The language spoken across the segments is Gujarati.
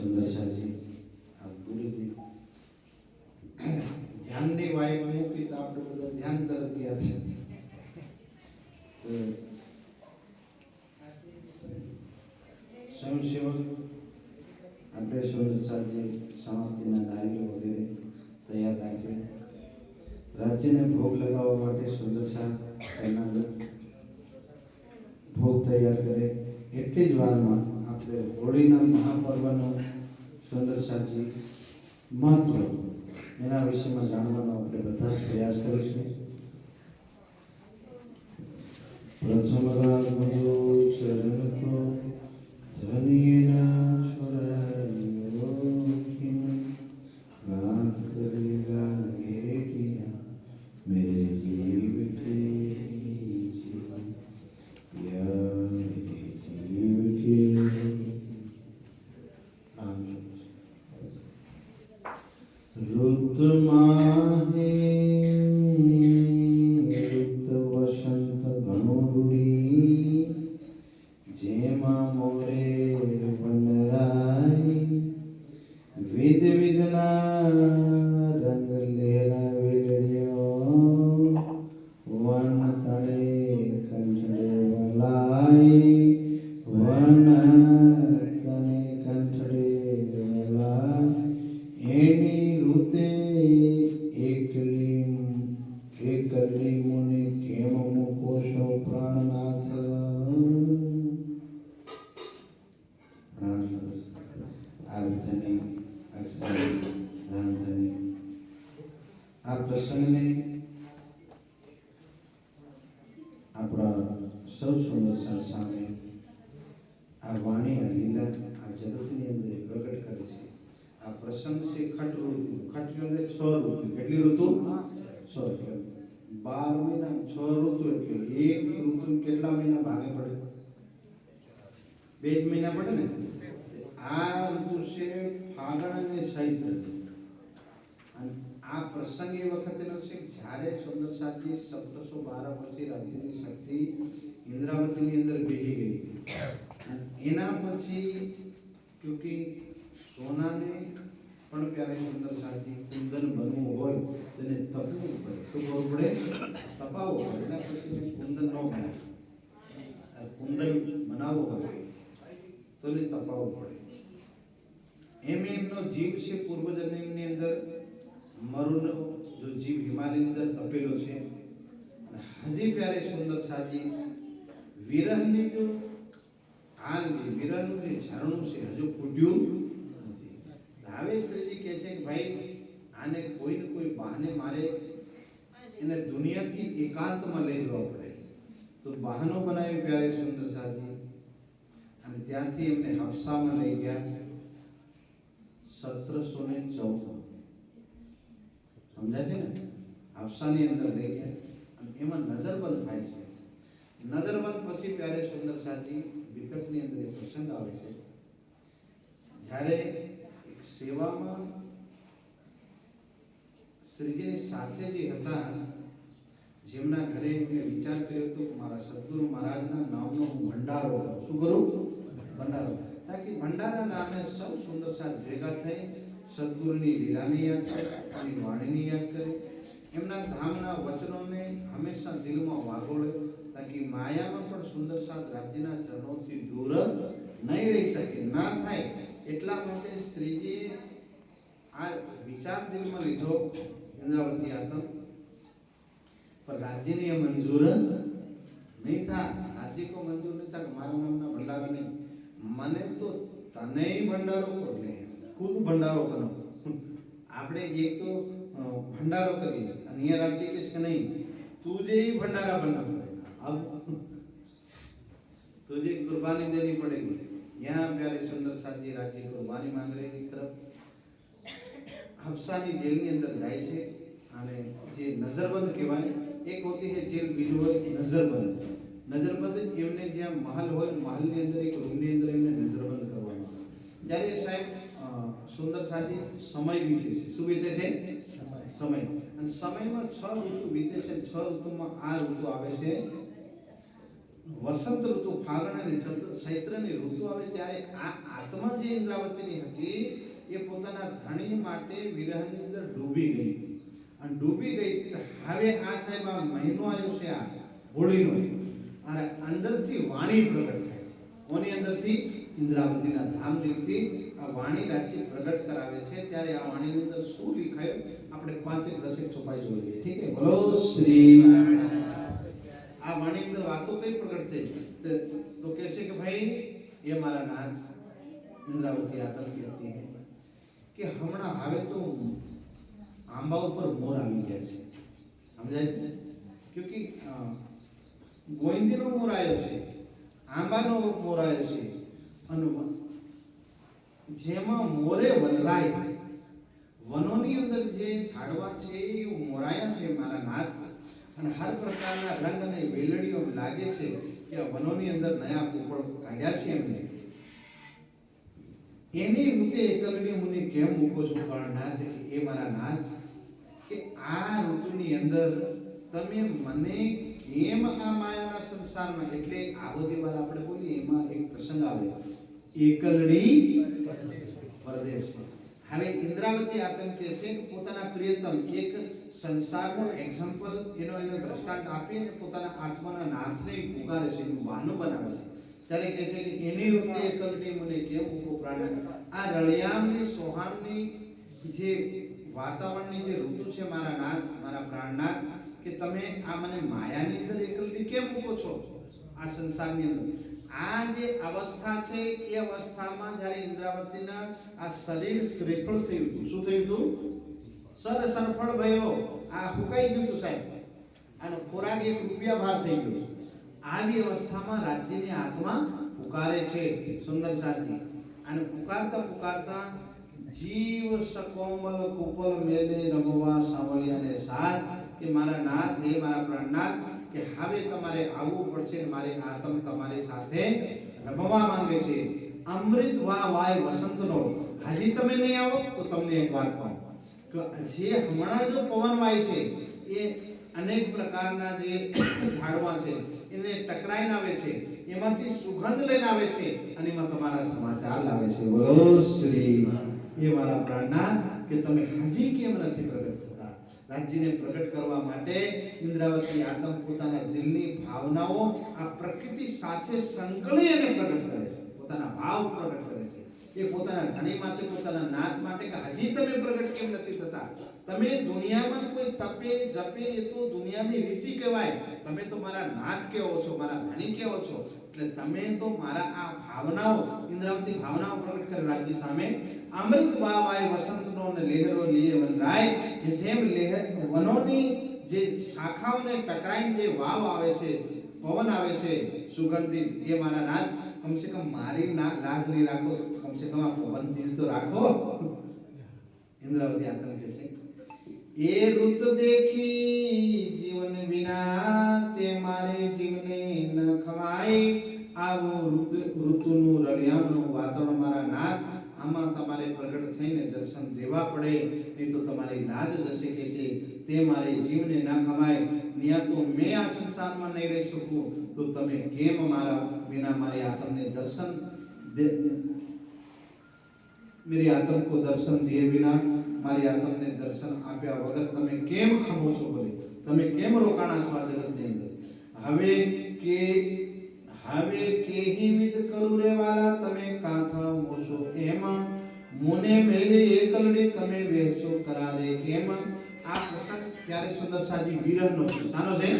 સુંદર સાજી આ પૂરી ધ્યાનની વાયમાં મૂકી તો આપણે બધા ધ્યાન તરફ ગયા છે. સ્વયંસેવક આપણે સુંદર સાજી સમાપ્તિના નારીઓ વગેરે તૈયાર રાખી રાજ્યને ભોગ લગાવવા માટે સુંદર સાહ ભોગ તૈયાર કરે. એટલી જ વારમાં આપણે હોળીના મહાપર્વનો સુંદર સાજી મહત્વ એના વિષયમાં જાણવાનો આપણે બધા પ્રયાસ કરીશું. પ્રથમ રાગ ચરણ તો ધનિયના છોરાયો કિન ગાન કરેગા એકિયા મેરે જીવ કે યા મેરે જીવ કે ઋત માહે ઋત વસંત ઘણુડી જેમાં મોરે વનરાય વિધ વિધના રંગ લહેરાવે લડ્યો વન તળે કંઠડે વલાય વન તને કંઠડે વલાય એની ઋતે એકલી મુને કેમ મૂકો છો પ્રાણનાથ. આ પ્રસંગને આપણા સૌ સુંદર સામે આ વાણી આ લીલા આ જગતની અંદર પ્રગટ કરે છે. આ પ્રસંગ છે ખટ ઋતુ. ખટ એટલે 6 ઋતુ. કેટલી ઋતુ? 6. 12 મહિના 6 ઋતુ એટલે એક ઋતુ કેટલા મહિના ભાગે પડે? 2 જ મહિના પડે ને. આ ઋતુ છે ફાગણ અને ચૈત્ર. અને આ પ્રસંગ એ વખતેનો છે જ્યારે સુંદર સાજી 1712 પછી રાજ્યની શક્તિ ઇન્દ્રાવતીની અંદર બેસી ગઈ. એના પછી ક્યોંકિ સોનાને પણ પ્યારે સુંદર સાજી કુંદન બનવું હોય તેને તપવું પડે. શું કરવું પડે? તપાવવું પડે. એના પછી કુંદન ન બને. કુંદન બનાવવું હોય તો એને તપાવવું પડે. એમનો જીવ છે પૂર્વજન્મની અંદર મરુનો જો જીવ હિમાલયની અંદર તપેલો છે. હજી પ્યારે સુંદર સાજી વિરહની જો આગ વિરહનું જે ઝરણું છે હજુ ફૂટ્યું નથી. હવે શ્રીજી કહે છે કે ભાઈ આને કોઈ ને કોઈ બહાને મારે એને દુનિયાથી એકાંતમાં લઈ જવા પડે. તો બહાનો બનાવી પ્યારે સુંદર સાજી અને ત્યાંથી એમને હફસામાં લઈ ગયા 1714. સમજાય છે ને? હફસાની અંદર લઈ ગયા અને એમાં નજરબંધ થાય છે. નજરબંધ પછી પ્યારે સુંદર સાજી વિકટની અંદર એક પ્રસંગ આવે છે જ્યારે એક સેવામાં શ્રીજીની સાથે જે હતા જેમના ઘરે એમને વિચાર કર્યો હતો કે મારા સદગુરુ મહારાજના નામનો હું ભંડારો કરું. શું કરું? ભંડારો. તાકી ભંડારા નામે સૌ સુંદર સાથ ભેગા થઈ સદગુરુની લીલાની યાદ કરે, એની વાણીની યાદ કરે, એમના ધામના વચનોને હંમેશા દિલમાં વાગોળે તાકી માયામાં પણ સુંદર સાથ રાજ્યના ચરણોથી દૂર નહીં રહી શકે. ના થાય એટલા માટે શ્રીજીએ આ વિચાર દિલમાં લીધો ઇન્દ્રાવતી આતમ पर राज्य ने मंजूर नहीं था. राज्य को मंजूर नहीं था. मारा नामना भंडारो नहीं. मने तो तने ही भंडारो कर ले. खुद भंडारो करो. आपने एक तो भंडारो करिए अन्य राज्य किसके नहीं. तुझे ही भंडारा बनना पड़ेगा. अब तुझे कुर्बानी देनी पड़ेगी. यहाँ प्यारे सुंदर साजी राज्य कुर्बानी मांग रहे की तरफ हफ्सानी जेल के अंदर जाए छे અને જે નજરબંધ કહેવાય. એક હોતી છે જેલ, બીજું હોય નજરબંધ. નજરબંધ એમને જ્યાં મહલ હોય મહલની અંદર એક રૂમની અંદર એમને નજરબંધ કરવાનો. જ્યારે સાહેબ સુંદર સાજી સમય વીતે છે. શું વીતે છે? સમય. અને સમયમાં 6 ઋતુ વીતે છે. 6 ઋતુમાં આ ઋતુ આવે છે વસંત ઋતુ ફાગણ અને ચૈત્રની ઋતુ આવે ત્યારે આ આત્મા જે ઇન્દ્રાવતીની હતી એ પોતાના ધણી માટે વિરહની અંદર ડૂબી ગઈ હતી. અને ડૂબી ગઈ હતી. હવે આ સાહેબ આ મહિનો આવ્યો છે આ હોળીનો, અને અંદરથી વાણી પ્રગટ થાય છે. કોની અંદરથી? ઇન્દ્રાવતીના ધામથી આ વાણી રાજ્ય પ્રગટ કરાવે છે. ત્યારે આ વાણીની અંદર શું લખાયું આપણે 5-10 ચોપાઈ જોઈએ. ઠીક છે, બોલો શ્રી. આ વાણી અંદર વાતો કઈ પ્રગટ થઈ તો કહે છે કે ભાઈ એ મારા નાથ ઇન્દ્રાવતી આતંકી હતી કે હમણાં હવે તો આંબા ઉપર મોર આવી ગયા છે. સમજાય છે? ક્યોંકિ ગોવિંદીનો મોર આવ્યો છે, આંબાનો મોર આવ્યો છે, અને જેમાં મોરે વનરાય, વનોની અંદર જે ઝાડવા છે એ મોરાયા છે મારા નાથ. અને હર પ્રકારના રંગ અને વેલડીઓ લાગે છે કે આ વનોની અંદર નયા પોપળ કાઢ્યા છે એમને. એની રીતે એકલડી મુનિ કેમ મૂકો છો કાળનાથ? એ મારા નાથ કે આ ઋતુની અંદર તમે મને કેમ આ માયાના સંસારમાં, એટલે આ બધી વાત આપણે બોલીએ એમાં એક પ્રસંગ આવે, એકલડી પરદેશમાં. હવે ઇન્દ્રાવતી આતંકે છે કે પોતાના પ્રિયતમ એક સંસારનો એક્ઝામ્પલ એનો દ્રષ્ટાંત આપી અને પોતાના આત્માના નાથને પુકારે છે, બહાનું બનાવે છે. ત્યારે કહે છે કે એની રૂપે એકલડી મને કેમ મૂકો પ્રાણ. આ રળિયામની સોહામની જે વાતાવરણની જે ઋતુ છે મારા નાથ, મારા પ્રાણનાથ, કે તમે આ મને માયાની અંદર એકલડી કેમ મૂકો છો આ સંસારની અંદર? આ જે અવસ્થા છે એ અવસ્થામાં જ્યારે ઇન્દ્રાવતીના આ શરીર શ્રીફળ થયું હતું. શું થયું હતું? સરફળ ભયો. આ હુકાઈ ગયું હતું સાહેબ, આનો ખોરાક 1 રૂપિયા ભાર થઈ ગયો. આવી અવસ્થામાં રાજ્યની આત્મા પુકારે છે સુંદર સાથી. અને પુકારતા પુકારતા જીવ સકોમલ કુપલ મેલે રમવા સાવલિયાને સાથ, કે મારા નાથ, હે મારા પ્રાણનાથ, કે હવે તમારે આવવું પડશે. મારી આત્મ તમારી સાથે રમવા માંગે છે. અમૃત વાય વસંતનો. હજી તમે નહીં આવો તો તમને એક વાત કહું કે જે હમણાં જો પવન વાય છે એ અનેક પ્રકારના જે ઝાડવા છે એને ટકરાઈને આવે છે, એમાંથી સુગંધ લઈને આવે છે, અને એમાં તમારા સમાચાર લાવે છે. બોલો શ્રી. એ મારા પ્રાણનાથ કે તમે હજી કેમ નથી પ્રગટ થતા? રાજ્યને પ્રગટ કરવા માટે ઇન્દ્રાવતી આતમ પોતાના દિલની ભાવનાઓ આ પ્રકૃતિ સાથે સંકળી અને પ્રગટ કરે છે. પોતાના ભાવ પ્રગટ કરે છે. એ પોતાના ધણી માટે, પોતાના નાથ માટે કે હજી તમે પ્રગટ કેમ નથી થતા? તમે દુનિયામાં કોઈ તપે જપે એ તો દુનિયાની રીતિ કહેવાય. તમે તો મારા નાથ કેવો છો, મારા ધણી કેવો છો. એટલે તમે તો મારા આ ભાવનાઓ, ઇન્દ્રાવતી ભાવનાઓ પ્રગટ કરે રાજ્ય સામે. અમૃત વાય વસંતનો ને લહેરો લીએ વનરાય, કે જેમ વનોની જે શાખાઓને ટકરાઈને જે વાવ આવે છે, પવન આવે છે સુગંધિત, એ મારા નાથ કમ સે કમ મારી લાજ નહીં રાખો, કમ સે કમ આ પવનથી તો રાખો. ઇન્દ્રાવતી આતંક છે. એ ઋત દેખી જીવન વિના, તે મારે જીવને ન ખવાય. આવું ઋતુનું રળિયામનું વાતાવરણ મારા નાથ, આમાં તમારે પ્રગટ થઈને દર્શન દેવા પડે, નહીં તો તમારી લાજ જશે કે છે. તે મારે જીવને ન ખવાય. ન્યા તો મેં આ સંસારમાં નહીં રહી શકું, તો તમે કેમ મારા વિના મારી આત્મને દર્શન દે, मेरी आत्म को दर्शन दिए बिना, मारी आत्म ने दर्शन आप्या वगत તમે કેમ ખમો છો? બોલે તમે કેમ રોકાણા છો આ જગતની અંદર? હવે કેહી વિદ કરું રે વાલા, તમે કાથા મોસો એમાં, મુને મેલે એકલડી તમે વેસો કરારે કેમ. આ પ્રસંગ ત્યારે સુંદર સાજી વિરહનો સાનો છે.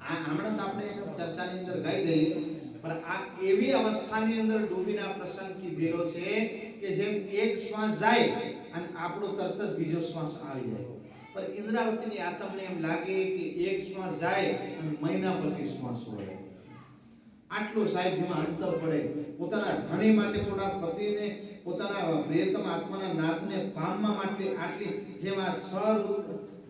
આ હમણાં તો આપણે ચર્ચાની અંદર ગાઈ દઈએ, પણ આ એવી અવસ્થાની અંદર ડૂબીને આ પ્રસંગ કીધેલો છે કે જેમ એક શ્વાસ જાય અને આપણો તરત જ બીજો શ્વાસ આવી જાય. પણ ઇન્દ્રાવતીની આત્મને એમ લાગે કે એક શ્વાસ જાય અને મહિના પછી શ્વાસ વળે. આટલો સાહેબ જેમાં અંતર પડે. પોતાના ધણી માટે, પોતાના પતિને, પોતાના પ્રિયતમ આત્માના નાથને પામવા માટે આટલી જેમાં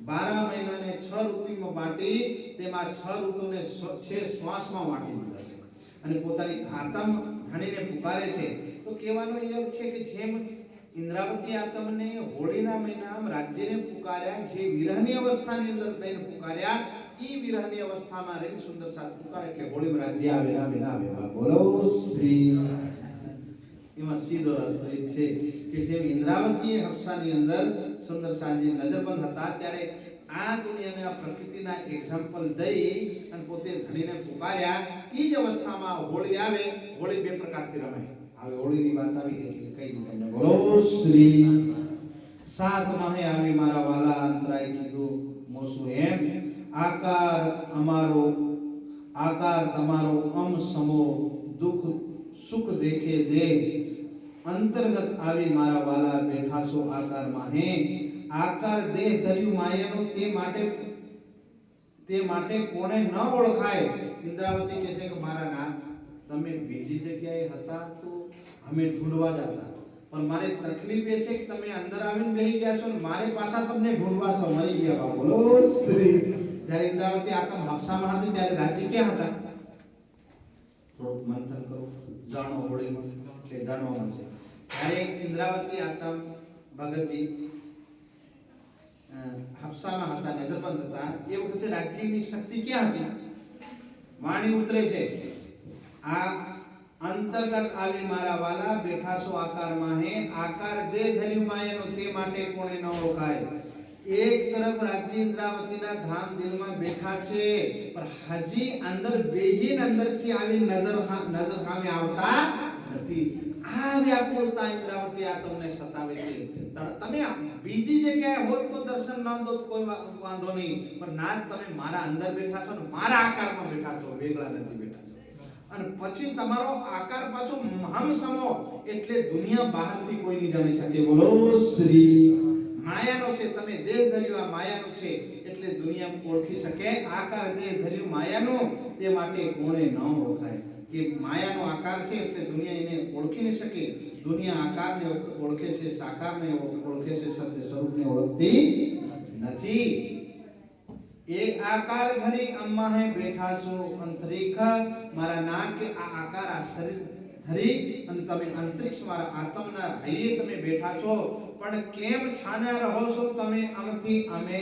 12 મહિનાને 6 ઋતુમાં બાટી, તેમાં 6 ઋતુને 6 શ્વાસમાં વાટી દીધા છે. અને પોતાની આત્મ ધણીને પુકારે છે. તો કહેવાનો એ છે કે જેમ ઇન્દ્રાવતી આત્મને હોળીના મહિનામાં રાજ્યને પુકાર્યા, જે વિરહની અવસ્થાની અંદર થઈને પુકાર્યા, ઈ વિરહની અવસ્થામાં રહી સુંદર સાથ પુકાર એટલે હોળીમાં રાજ્ય આવે આવે બોલો શ્રી એમાં સીધો રસ્તો એ છે કે જેમ ઇન્દ્રાવતી હંસાની અંદર સુંદર સાંજે નજરબંધ હતા ત્યારે આ દુનિયાને આ પ્રકૃતિના એક્ઝામ્પલ દઈ અને પોતે ધણીને પુકાર્યા ઈ જ અવસ્થામાં હોળી આવે. હોળી બે પ્રકારથી રમાય. હવે હોળીની વાત આવી એટલે કઈ તમને બોલો શ્રી સાત માહે આવી મારા વાલા અંતરાય કીધું મોસું એમ આકાર તમારો સમો દુઃખ સુખ દેખે દે અંતર્ગત આવી મારા વાલા બેઠાસો આકાર માહે આકાર દેહ ધર્યું માયાનો તે માટે કોણે ન ઓળખાય. ઇન્દ્રાવતી કહે છે કે મારા નાથ તમે બીજી જગ્યાએ હતા તો અમે ઢૂંઢવા જતા પણ મારે તકલીફ એ છે કે તમે અંદર આવીને બેહી ગયા છો ને મારે પાછા તમને ઢૂંઢવા છો મરી ગયા. બોલો શ્રી. જ્યારે ઇન્દ્રાવતી આતમ હફસામાં હતી ત્યારે રાજ્ય ક્યાં હતા? થોડુંક મંથન કરો જાણો હોળીમાં એટલે જાણવા મળશે. ત્યારે ઇન્દ્રાવતી આતમ ભગતજી હફસામાં હતા નજરબંધ હતા એ વખતે રાજ્યની શક્તિ ક્યાં હતી? વાણી ઉતરે છે આ અંતર્ગત આવી મારા વાલા બેઠાસો આકાર માહે આકાર દે ધર્યું માયાનો તે માટે કોણે ન ઓળખાય. એક તરફ રાજ્ય ઇન્દ્રાવતીના ધામ દિલમાં બેઠા છે પણ હજી અંદર બેહીન અંદરથી આવી નજર સામે આવતા નથી. આ વ્યાકુળતા ઇન્દ્રાવતી આ તમને સતાવે છે. તમે બીજી જગ્યાએ હોત તો દર્શન ના દો કોઈ વાંધો નહીં પણ ના તમે મારા અંદર બેઠા છો ને મારા આકારમાં બેઠા છો, વેગળા નથી બેઠા. અને પછી તમારો આકાર પાછો હમસમો એટલે દુનિયા બહારથી કોઈ નહીં જાણી શકે. બોલો શ્રી. માયાનો છે તમે દેહ ધર્યું આ માયાનો છે એટલે દુનિયા ઓળખી શકે. આકાર દેહ ધર્યું માયાનો તે માટે કોણે ન ઓળખાય કે માયાનો આકાર છે એટલે દુનિયા એને ઓળખી ન શકે. દુનિયા આકારને ઓળખે છે, સાકારને ઓળખે છે, સત્ય સ્વરૂપને ઓળખતી નથી. એક આકાર ધરી અમ્માહે બેઠા છો અંતરિક્ષ મારા નામ કે આ આકાર આ શરીર ધરી અને તમે અંતરિક્ષ મારા આત્મના હૈયે તમે બેઠા છો પણ કેમ છાના રહો છો તમે આમથી અમે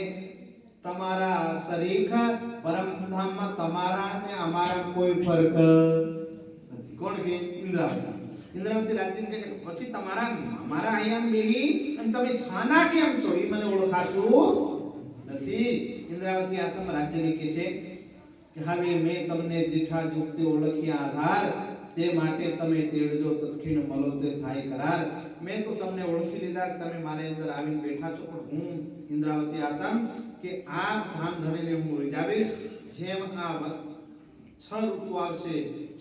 તમારા શરીખ પરમધામમાં તમારા ને અમારા કોઈ ફરક નથી. કોણ કે ઇન્દ્રાવતી રાજ્ય કે પછી તમારા અમારા અહીંયા બેહી અને તમે છાના કેમ છો એ મને ઓળખાતું નથી. ઇન્દ્રાવતી આત્મ રાજ્યને કહે છે કે હવે મેં તમને દીઠા યુક્તિ ઓળખ્યા આધાર તે માટે તમે તેડજો તત્ક્ષણ મળો તે થાય કરાર. મેં તો તમને ઓળખી લીધા તમે મારી અંદર આવીને બેઠા છો પણ હું ઇન્દ્રાવતી આત્મ કે આ ધામ ધરીને હું રીઝાવીશ. જેમ આ 6 ઋતુ આવશે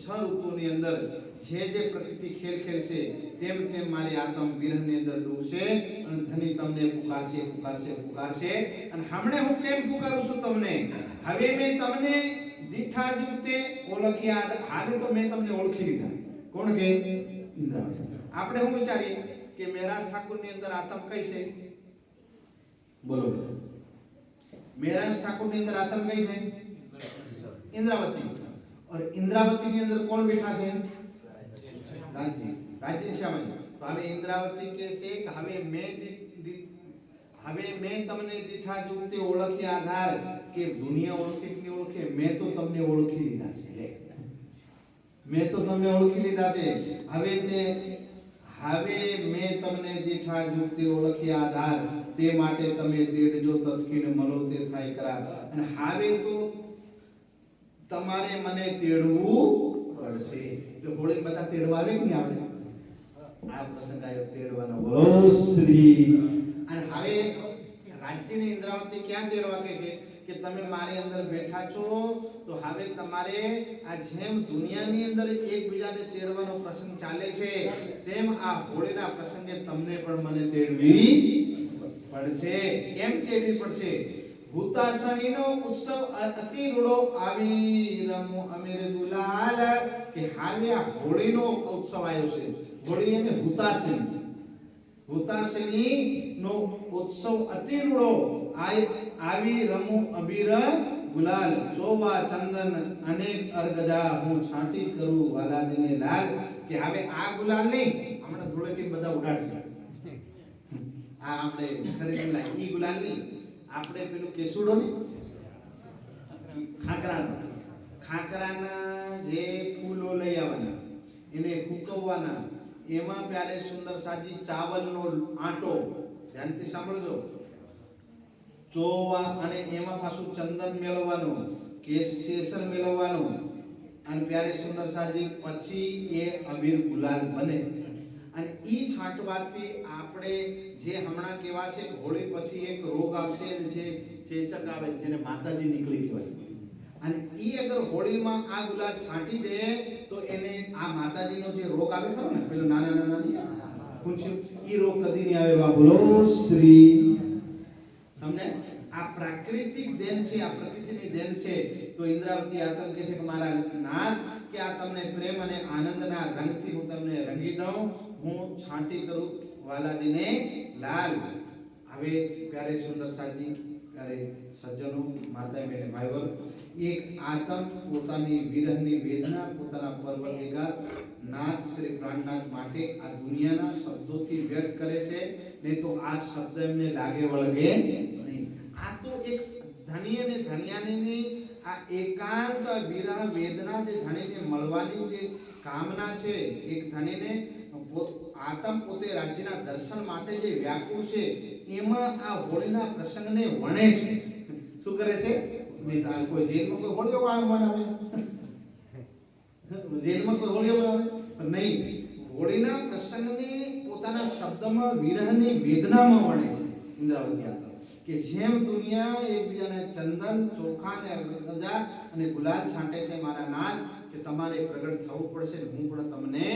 6 ઋતુની અંદર જે પ્રકૃતિ ખેલ ખેલશે તેમ મારી આત્મ વિરહની અંદર ડૂબશે અને ધની તમને પુકારશે. અને હમણે હું કેમ પુકારું છું તમને? હવે મેં તમને દીઠા યુક્તે ઓળખ્યા. હવે તો મેં તમને ઓળખી લીધા. કોણ કે ઇન્દ્રાવતી. આપણે હું વિચારીએ કે મહેરાજ ઠાકુરની અંદર આત્મ કઈ છે? બોલો. મહેરાજ ઠાકુરની અંદર આત્મ કઈ છે? ઇન્દ્રાવતી. और इंद्रावती ની અંદર કોણ બેઠા છે? રાજ્ય શ્યામલ. તો હવે ઇન્દ્રાવતી કે છે કે હવે મેં તમને દીઠા યુક્તે ઓળખ્યા આધાર કે દુનિયા ઓળખે કે ઓળખે મેં તો તમને ઓળખી લીધા છે. મેં તો તમને ઓળખી લીધા છે. હવે મેં તમને દીઠા યુક્તે ઓળખ્યા આધાર તે માટે તમે તેડજો તત્ક્ષણ મળો તે થાય કરાર. અને હવે તો તમારે મને તેડવું પડશે. જો હોળી બધા તેડવા આવે કે નહીં આવે? આ પ્રસંગ આયો તેડવાનો. બોલો શ્રી. અને હવે રાજ્યની ઇન્દ્રાવતી ક્યાં તેડવા કે છે કે તમે મારી અંદર બેઠા છો તો હવે તમારે આ જેમ દુનિયાની અંદર એકબીજાને તેડવાનો પ્રસંગ ચાલે છે તેમ આ હોળીના પ્રસંગે તમને પણ મને તેડવી પડશે. કેમ તેડવી પડશે? હુતાસણીનો ઉત્સવ અતિ રૂડો આવી રમો અમીર ગુલાલ કે હાલે આ હોળીનો ઉત્સવ આવ્યો છે. હોળી એટલે હુતાસણી નો ઉત્સવ અતિ રૂડો આવી રમો અબીર ગુલાલ ચોવા ચંદન અનેક અરગજા હું છાંટી કરું વાલા દિને લાલ. કે હવે આ ગુલાલ નહીં હમણાં ધૂળેટી બધા ઉડાડશે. આ આપણે ખરીદેલા ઈ ગુલાલ નહીં આપણે પેલું કેસુડો ને ખાખરાના જે ફૂલો લઈ આવવાના, એને ફૂંકવાના, એમાં પ્યારે સુંદર સાજી ચાવલનો આટો, ધ્યાનથી સાંભળજો, ચોવા અને એમાં પાછું ચંદન મેળવવાનું, કેસર મેળવવાનું, અને પ્યારે સુંદર સાજી પછી એ અબીર ગુલાલ બને. અને ઈ છાંટવાથી આપણે જે હમણાં કહેવાશે હોળી પછી એક રોગ આવશે જે ચેચક આવે જેને માતાજી નીકળી કહેવાય, અને ઈ અગર હોળીમાં આ ગુલાલ છાંટી દે તો એને આ માતાજીનો જે રોગ આવે ખરો ને પેલો નાના નાના પૂછ્યું ઈ રોગ કદી નહીં આવે. બા બોલો શ્રી. સમજાય? આ પ્રાકૃતિક દેન છે, આ પ્રકૃતિની દેન છે. તો ઇન્દ્રાવતી આતમ કહે છે કે મારા નાથ કે આ તમને પ્રેમ અને આનંદના રંગથી હું તમને રંગી દઉં, હું છાંટી કરું વાલાજીને લાલ. હવે પ્યારે સુંદર સાજી પ્યારે સજ્જનો માતા બહેન ભાઈઓ, એક આતમ પોતાની વિરહની વેદના પોતાના પરવરદિગાર નાથ શ્રી પ્રાણનાથ માટે આ દુનિયાના શબ્દોથી વ્યક્ત કરે છે, નહીં તો આ શબ્દ એમને લાગે વળગે નહીં. આ તો એક ધણી અને ધણિયાણીની આ એકાંત વિરહ વેદના જે ધણીને મળવાની જે કામના છે, એક ધણીને આતમ પોતે રાજ્યના દર્શન માટે જે વ્યાકુળ છે, એમાં આ હોળીના પ્રસંગને વણે છે. શું કરે છે? કોઈ જેલમાં કોઈ હોળીઓ બનાવે, જેલમાં કોઈ હોળીઓ બનાવે નહીં, હોળીના પ્રસંગને પોતાના શબ્દમાં વિરહની વેદનામાં વણે છે ઇન્દ્રાવતી આતમ. કે જેમ દુનિયા એકબીજાને ચંદન ચોખા ને અગરબત્તી અને ગુલાલ છાંટે છે મારા નાથ, કે તમારે પ્રગટ થવું પડશે, હું પણ તમને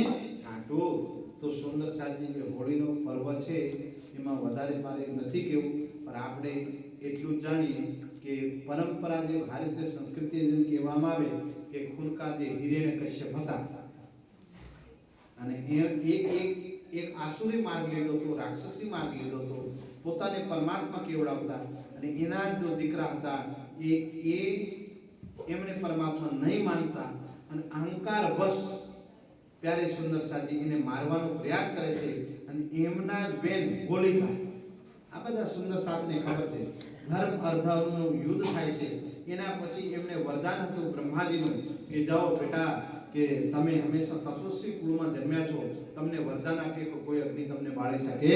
છાંટું. તો સુંદર સાજી જે હોળીનો પર્વ છે એમાં વધારે મારે નથી કહેવું, પણ આપણે એટલું જાણીએ કે પરંપરા જે ભારતીય સંસ્કૃતિ જેમ કહેવામાં આવે કે ખુનકા જે હિરણ્યકશ્યપ હતા અને એક આસુરી માર્ગ લીધો હતો, રાક્ષસી માર્ગ લીધો હતો, પોતાને પરમાત્મા કેવડાવતા, અને એના જો દીકરા હતા એ એમને પરમાત્મા નહીં માનતા અને અહંકાર વશ પ્યારે સુંદર સાજી એને મારવાનો પ્રયાસ કરે છે. અને એમના જ બેન હોલિકા, આ બધા સુંદર સાતને ખબર છે, ધર્મ અધર્મનું યુદ્ધ થાય છે. એના પછી એમને વરદાન હતું બ્રહ્માજીનું કે જાઓ બેટા કે તમે હંમેશા તપસ્વી કુળમાં જન્મ્યા છો, તમને વરદાન આપીએ કે કોઈ અગ્નિ તમને બાળી શકે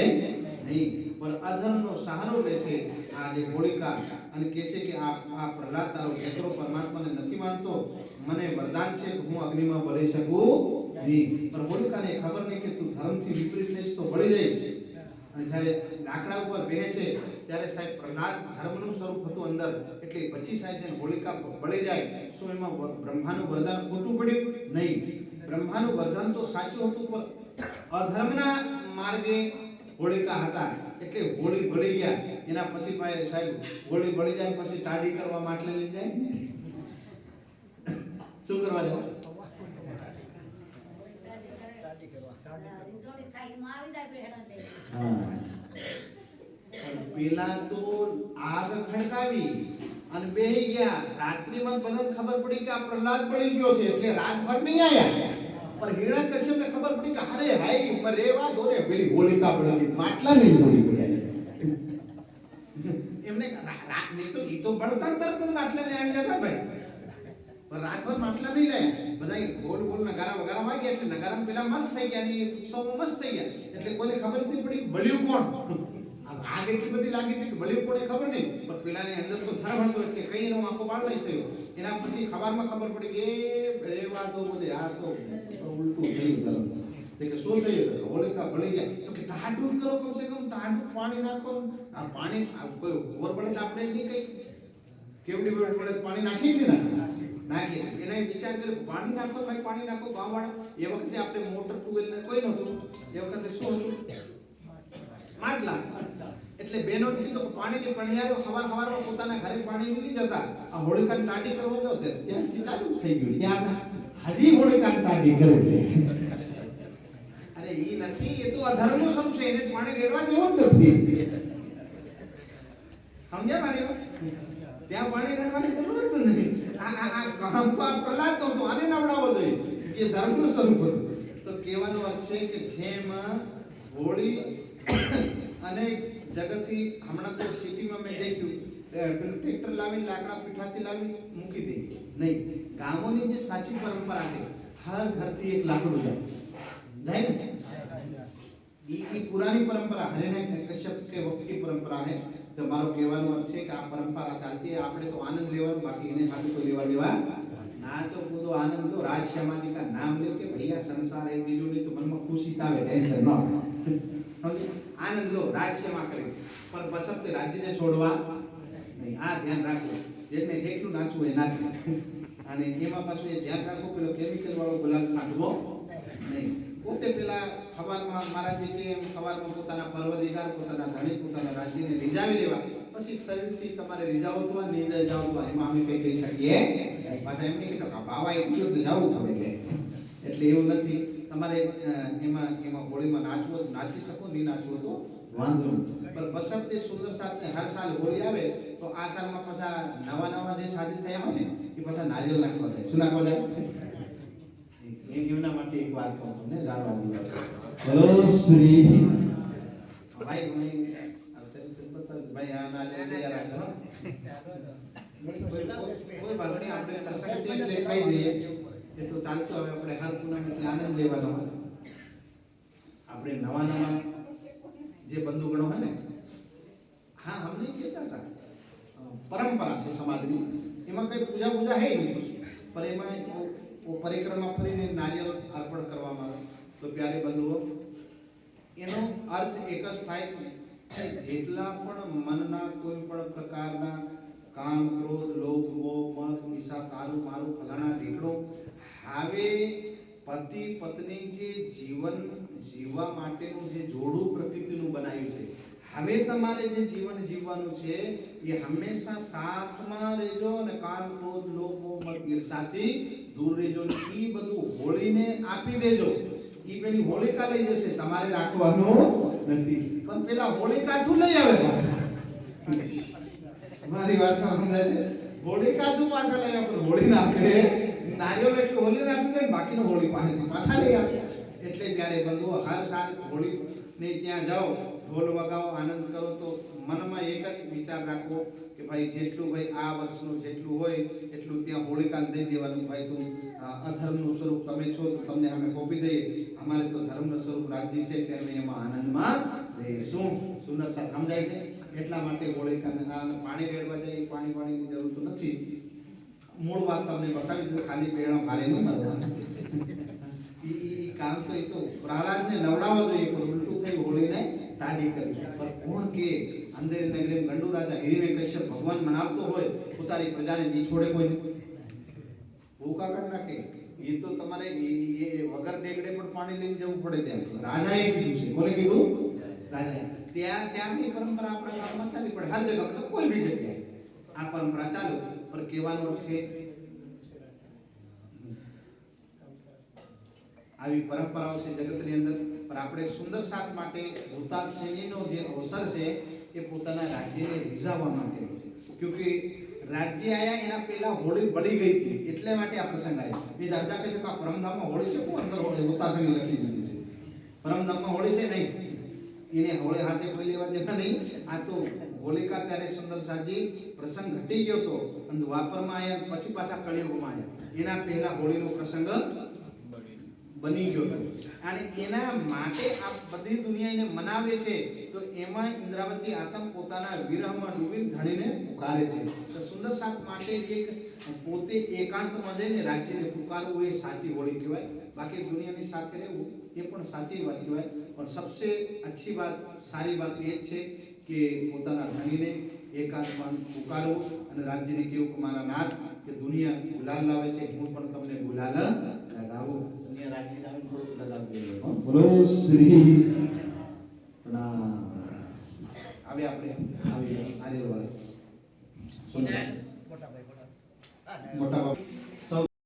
નહીં. પણ અધર્મનો સહારો લે છે આ જે હોલિકા અને કહે છે કે આ પ્રહલાદ તારો દીકરો પરમાત્માને નથી માનતો, મને વરદાન છે કે હું અગ્નિમાં બળી શકું નહીં. પણ હોલિકાને ખબર નહીં કે તું ધર્મથી વિપરીત થઈશ તો બળી જઈશ. અને જ્યારે લાકડા ઉપર બેહે છે ત્યારે સાહેબ પ્રહલાદ ધર્મનું સ્વરૂપ હતું અંદર, એટલે પછી સાહેબ છે હોલિકા બળી જાય. શું એમાં બ્રહ્માનું વરદાન ખોટું પડ્યું? નહીં. બ્રહ્માનું વરદાન તો સાચું હતું, પણ અધર્મના માર્ગે હોલિકા હતા એટલે હોળી બળી ગયા. એના પછી સાહેબ હોળી બળી જાય પછી ટાડી કરવા માટલે લઈ જાય, શું કરવા જાય? પેલા તો આગ ખડકાવી અને બેહી ગયા. રાત્રિમાં બધાને ખબર પડી કે આ પ્રહલાદ બળી ગયો છે એટલે રાતભર નહીં આયા. પણ હિરણ્યકશ્યપને ખબર પડી કે અરે હાઈ પર રેવા દો ને, પેલી હોલિકા બળી ગઈ, માટલા નહીં તોડી પડ્યા. એમને નહીં તો ઈ તો બળતા તરત જ માટલા લઈ આવી જતા ભાઈ, પણ રાતભર માટલા નહીં લાયા. બધા ગોલ ગોલ નગારા વગારા વાગ્યા એટલે નગારા પેલા મસ્ત થઈ ગયા અને ઉત્સવમાં મસ્ત થઈ ગયા, એટલે કોઈને ખબર નથી પડી કે બળ્યું કોણ. આગ એટલી બધી લાગી હતી કે બળ્યું કોને ખબર નહીં, પણ પેલાની અંદર તો ધર્મ હતો એટલે કઈ એનો આખો બાળ નહીં થયો. એના પછી ખબરમાં ખબર પડી કે રેવા દો બોલે આ તો ઉલટું થયું ધર્મ. કે શું થયું? હોલિકા બળી ગયા. તો કે ટાઢું કરો, કમસે કમ ટાઢું પાણી નાખો. આ પાણી કોઈ ગોર બળે તો આપણે નહીં કઈ કેવડી બળે પાણી નાખી જ નહીં નાખીએ. એના વિચાર કર્યો પાણી નાખો ભાઈ, પાણી નાખો ગામવાળા. એ વખતે આપણે મોટર ટ્યુબવેલ ને કોઈ નહોતું, એ વખતે શું હતું? માટલા. એટલે બહેનો કીધું કે પાણીની પણિયારો સવારમાં પોતાના ઘરે પાણી લઈ જતા. આ હોળિકાને ટાઢી કરવા જાવ ત્યાંથી ચાલુ થઈ ગયું, ત્યાં હજી હોળિકાને ટાઢી કરે. અરે ઈ નથી, એ તો અધર્મનું સ્વરૂપ છે, એને પાણી રેડવા જેવું જ નથી. સમજ્યા મારી વાત? ત્યાં પાણી રેડવાની જરૂર જ નથી. આમ તો આ પ્રહલાદ તો આને નવડાવવો જોઈએ કે ધર્મનું સ્વરૂપ હતું. તો કહેવાનો અર્થ છે કે જેમ હોળી અને જગતથી હમણાં તો સિટીમાં મેં દેખ્યું પેલું ટ્રેક્ટર લાવીને લાકડા પીઠાથી લાવી મૂકી દે નહીં. ગામોની જે સાચી પરંપરા છે, હર ઘરથી એક લાકડું જાય ને, ये पुरानी परंपरा हरिने कश्यप के वक्त की परंपरा है. तो मारो कहेવાનો अर्थ છે કે આ પરંપરા ચાલતી है. આપણે તો आनंद लेવાનો, बाकी એને સાથે કોઈ લેવા દેવા ના. તો પૂરો आनंद लो, राज समाधि का नाम लो कि भैया संसार है बीजू नहीं तो मन में खुशी थावे, टेंशन न समझे. आनंद लो, રાજ્યમાં કરે, પણ બસરતે રાજ્યને છોડવા નહીં. આ ધ્યાન રાખો. એટલે જેટલું નાચવું એ નાચવું, અને એમાં પાછું એ ધ્યાન રાખો પેલો કેમિકલ વાળો ગુલાબ નાખવો નહીં. પોતે પેલા ખબરમાં મહારાજે કે ખબરમાં પોતાના પર્વદિગાર, પોતાના ધણી, પોતાના રાજ્યને રીઝાવી લેવા, પછી શરીરથી તમારે રીઝાવવા નહીં રીઝાવવા એમાં અમે કઈ કહી શકીએ. પાછા એમ નહીં કે બાવા એટલું તો જવું પડે, એટલે એવું નથી. તમારે એમાં હોળીમાં નાચવું નાચી શકો, નહીં નાચવું તો વાંધો નહીં. પણ બસરતે સુંદર સાથે હર સાલ હોળી આવે તો આ સાલમાં પાછા નવા જે શાદી થયા હોય ને એ પાછા નારિયેળ નાખવા જાય. શું નાખવા જાય? એમના માટે એક વાત કહું તમને, જાણવા દીધા. બોલો શ્રી ભાઈ ભાઈ આ નારિયેળ તૈયાર રાખો. કોઈ વાત નહીં, આપણે પ્રસંગ છે એટલે કહી દઈએ એ તો ચાલતો. હવે આપણે હર પૂનમ એટલે આનંદ લેવાનો. આપણે નવા જે બંધુગણો હોય ને, હા હમ નહીં કહેતા હતા, પરંપરા છે સમાજની, એમાં કઈ પૂજા હે નહીં, પણ એમાં પરિક્રમા ફરીને નારિયેળ અર્પણ કરવામાં આવે. તો પ્યારે બંધુઓ, એનો અર્થ એક જ થાય કે જેટલા પણ મનના કોઈ પણ પ્રકારના કામ, ક્રોધ, લોભ, મોહ, મદ, ઈર્ષા, તારું મારું ફલાણા ઢીકડો, હવે પતિ પત્ની જે જીવન જીવવા માટેનું જે જોડું પ્રકૃતિનું બનાવ્યું છે, હવે તમારે જે જીવન જીવવાનું છે એ હંમેશા સાથમાં રહેજો અને કામ, ક્રોધ, લોભ, મોહ, મદ, ઈર્ષાથી દૂર રહેજો. ઈ બધું હોળીને આપી દેજો. ઈ પેલી હોળિકા લઈ જશે, તમારે રાખવાનું નથી. પણ પેલા હોળિકા તું લઈ આવે, મારી વાત સમજાય છે? હોળિકા તું પાછા લઈ આવે, પણ હોળી ના આપે. નારિયેળ એટલે હોળી ના આપી દે, બાકીનો હોળી પાછા લઈ આવે. એટલે ત્યારે બંધુઓ હર સાલ હોળી ને ત્યાં જાઓ, ઢોલ વગાવો, આનંદ કરો. તો મનમાં એક જ વિચાર રાખવો કે ભાઈ જેટલું ભાઈ આ વર્ષનું જેટલું હોય એટલું ત્યાં હોળિકા દઈ દેવાનું. ભાઈ તું અધર્મનું સ્વરૂપ તમે છો તો તમને અમે સોંપી દઈએ, અમારે તો ધર્મનું સ્વરૂપ રાજ્ય છે એટલે અમે એમાં આનંદમાં રહીશું. સુંદર સાથ સમજાય છે? એટલા માટે હોળિકાને પાણી રેડવા જાય, પાણીની જરૂર તો નથી. મૂળ વાત તમને બતાવી દીધું, ખાલી પેડા ભારે નહીં કરવાના. કામ તો એ તો પ્રહલાદને નવડાવવા જોઈએ, પણ ઉલટું થયું, હોળીને ટાઢી કરી. પણ કોણ કે અંધેર નગરે ગંડુ રાજા હિરણ્ય કશ્યપ ભગવાન મનાવતો હોય, પોતાની પ્રજાને દી છોડે કોઈ ભૂખા કરી નાખે. એ તો તમારે એ વગર ડેગડે પણ પાણી લઈને જવું પડે. ત્યાં રાજાએ કીધું છે. કોને કીધું? રાજાએ. ત્યાંની પરંપરા આપણા ગામમાં ચાલી પડે, હર જગ્યા કોઈ બી જગ્યાએ આ પરંપરા ચાલુ. પણ કહેવાનો અર્થ છે આવી પરંપરાઓ છે જગતની અંદર. પણ આપણે સુંદર સાથ માટે ભૂતાશ્રેણીનો જે અવસર છે એ પોતાના રાજ્યને રીઝાવવા માટે છે. ક્યોંકિ રાજ્ય આયા એના પહેલા હોળી બળી ગઈ હતી, એટલે માટે આ પ્રસંગ આવ્યો. એ દાદા કહે છે કે આ પરમધામમાં હોળી છે, કોણ અંદર ભૂતાશ્રેણી લખી દીધી છે. પરમધામમાં હોળી છે નહીં, એને હોળી હાથે કોઈ લેવા દેવા નહીં. આ તો હોલિકા ત્યારે સુંદર સાજી પ્રસંગ ઘટી ગયો હતો અને દ્વાપરમાં આવ્યા, પછી પાછા કળિયુગમાં આવ્યા. એના પહેલા હોળીનો પ્રસંગ બની ગયો. અને એના માટે આ બધી દુનિયા એને મનાવે છે. તો એમાં ઇન્દ્રાવતી આતમ પોતાના વિરહમાં ડૂબીને ધણીને પુકારે છે. તો સુંદર સાથ માટે એક પોતે એકાંતમાં જઈને રાજ્યને પુકારવું એ સાચી હોળી કહેવાય. બાકી દુનિયાની સાથે રહેવું એ પણ સાચી વાત કહેવાય. પણ સબસે अच्छी बात, સારી વાત એ છે કે પોતાના ધણીને એકાંતમાં પુકારવું અને રાજ્યને કેવું કે મારા નાથ કે દુનિયા ગુલાલ લાવે છે, હું પણ તમને ગુલાલ લગાવું. દુનિયા રાજ્ય લાવે થોડું લગાવી દે. બોલો શ્રી આવે આપણે આવી આરે વાળા મોટા ભાઈ